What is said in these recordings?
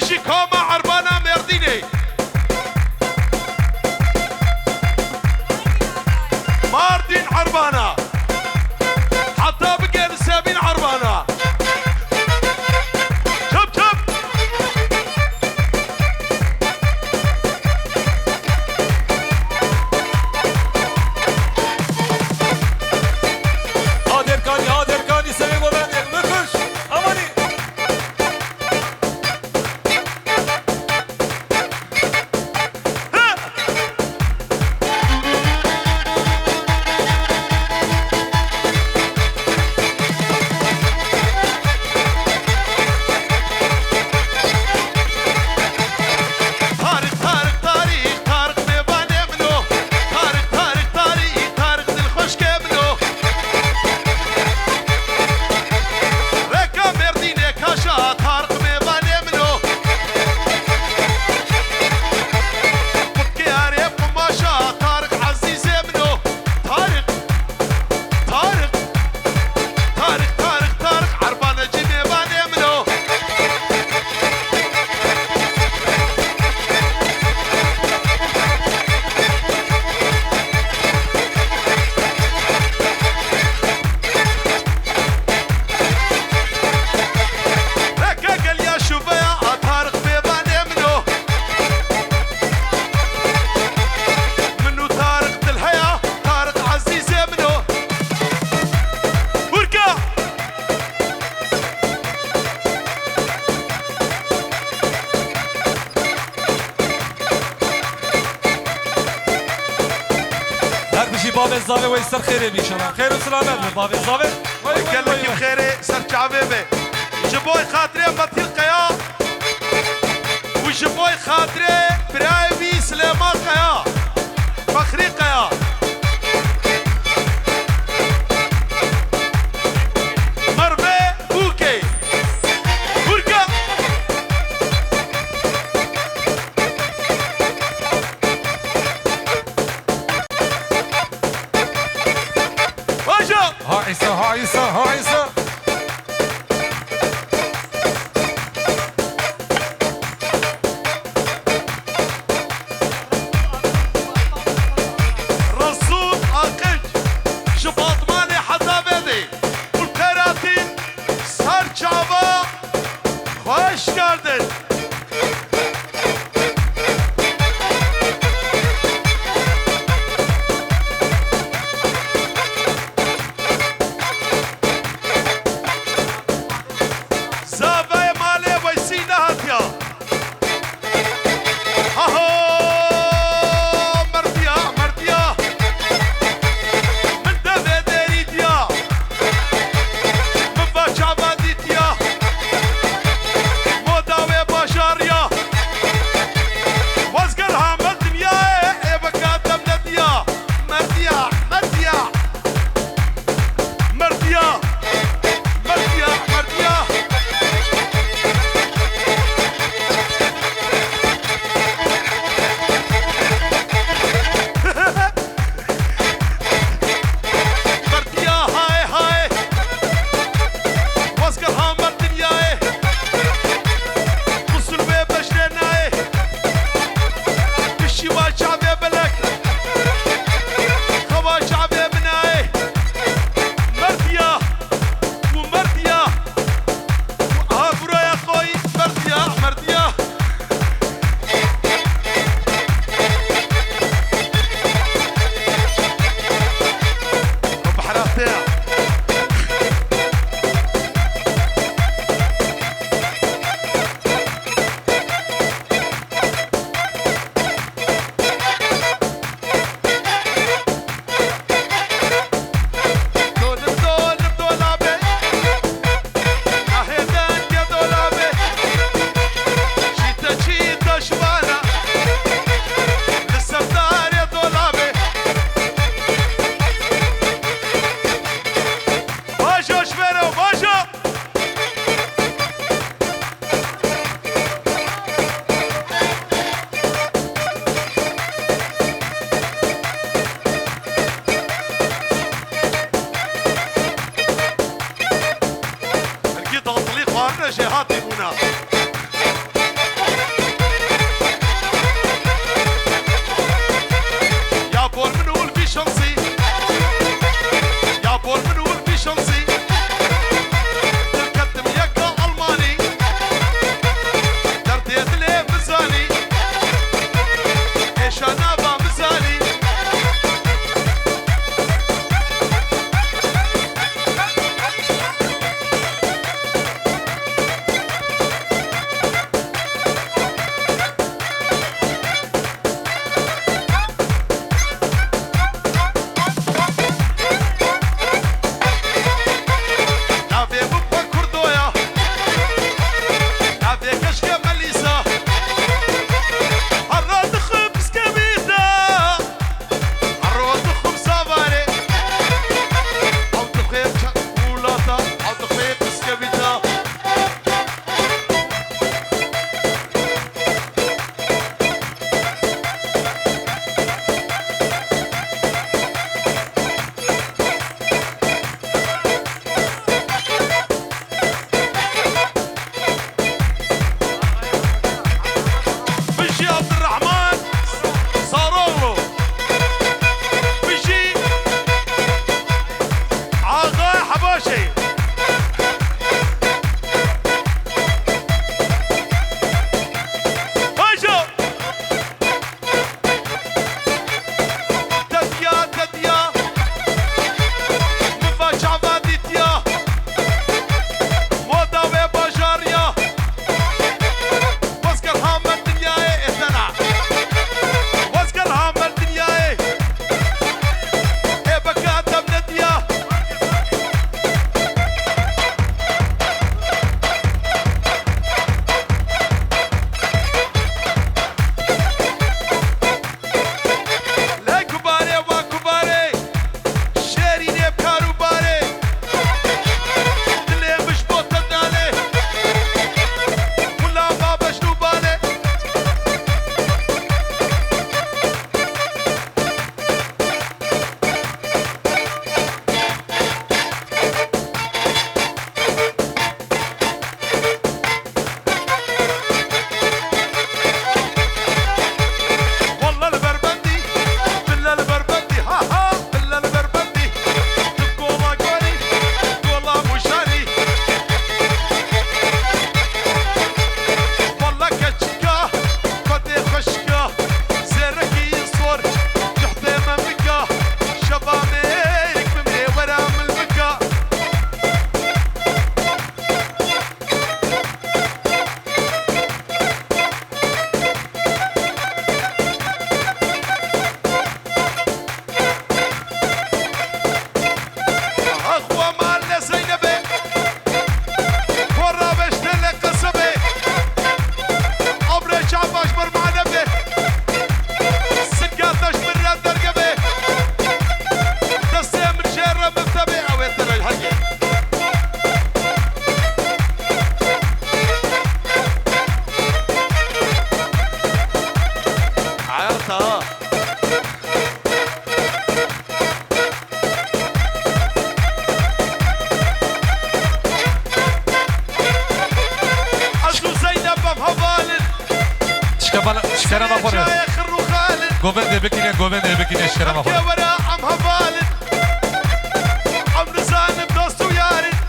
بشی کاما عربانا مردینه ماردين عربانا حتى بقى سابين عربانا شب شب هادر كاني سوي بلند بكش اماني باب الزاوية ويسر خير بي شباب خير وسلامات باب الزاوية قال لك بخير سر شعبيبه جبوي خاطري بطيل قيا وجبوي خاطري برايبي سليمان قيا فخري قيا مربي بوكي بركة ها عيسى ها عيسى ها عيسى رسول عقج شباط مالي حتى بدي والكراتين سر شعبا خوش کردن شكرا ما فرق يا خرو خالد قوبندي بكيني شكرا ما فرق يا ورا عم هبالد عم نزان بدوست ويارد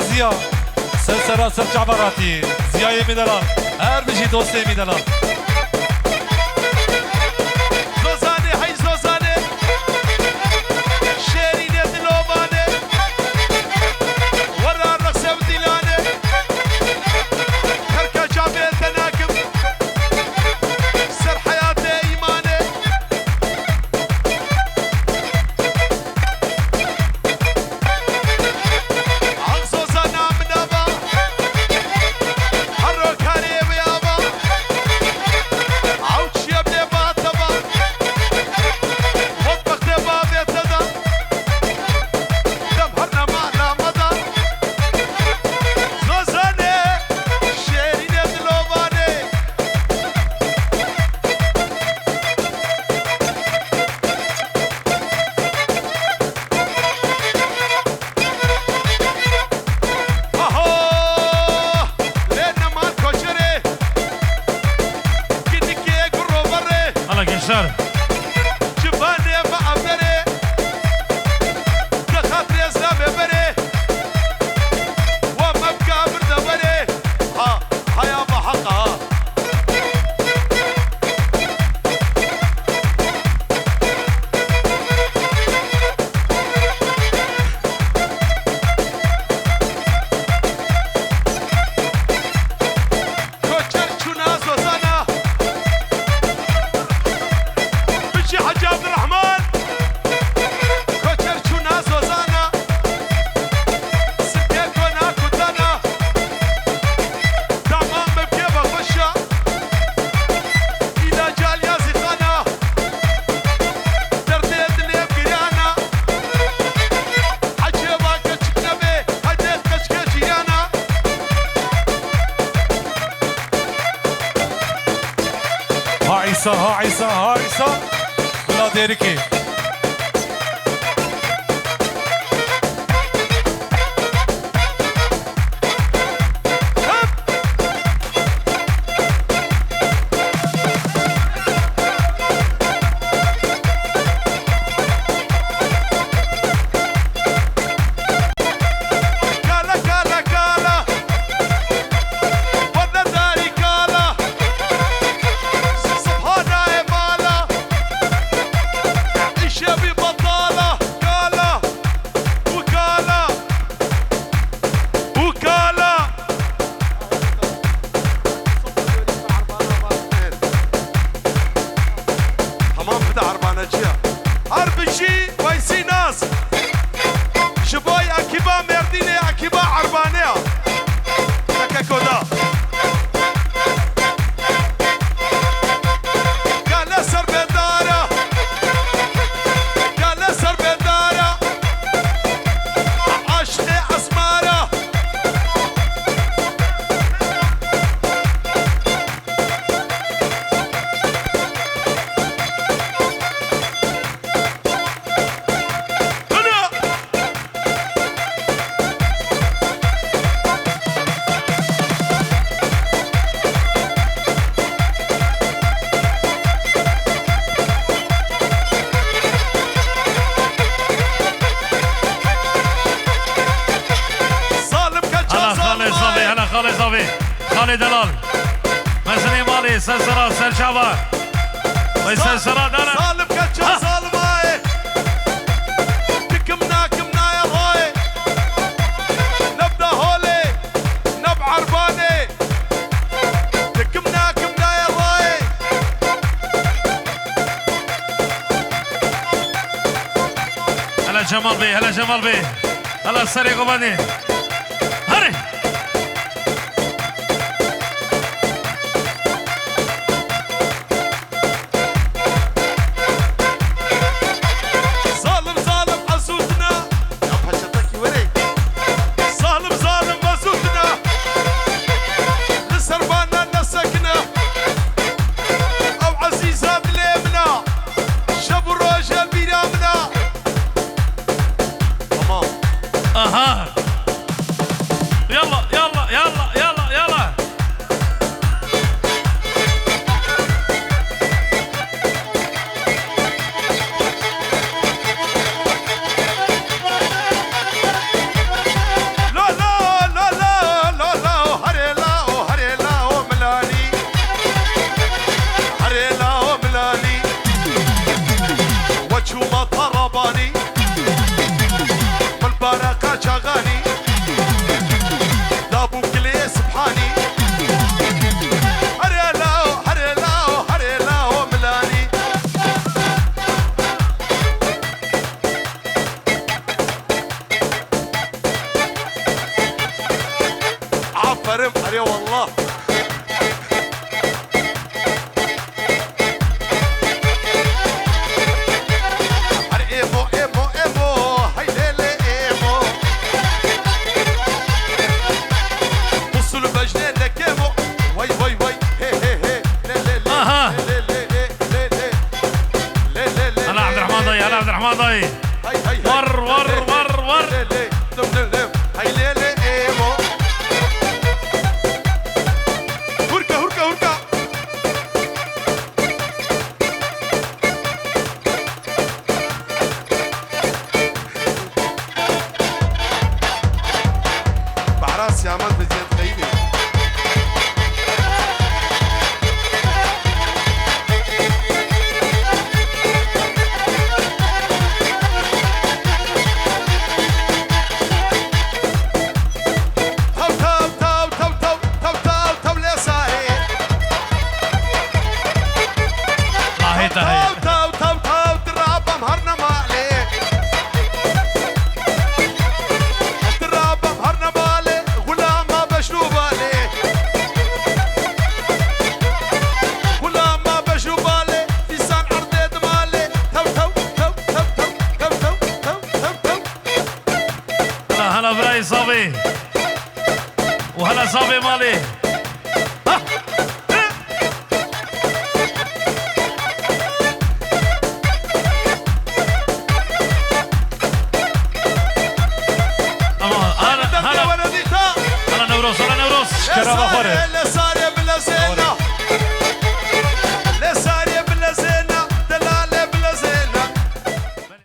زیا سر جعبراتی زیای میدلان هر بجی دوسته میدلان زوزانه های زوزانه شیرینه دلوانه ورا رقصه و دیلانه کرکا جابه تناکم سر حیات ایمانه ها عيسى بلا ديركي خالد دلال مزني مالي سلسلة سلشابة ويسلسلة دانا سالم كتشا سالم هاي كمنا يا هاي نبدا هولي نب عرباني كمنا يا هاي هلا جمال بي هلا جمال بي هلا سريع قباني هري اها يلا يلا يلا يلا يلا لا لا لا لا لا لا هري لا وملاني هري لا وملاني وجهه ما طرباني والبركة شغاني دابو كلي سبحاني هري لا وملاني عفرم هري والله هلا عبد الرحمن ضي ور ور ور ور هاي ليلي ايمو هركة بعراس يا عماد بزياد خيلي هلا براي صابي وهلا صابي مالي هلا نوروس شكرا بخوري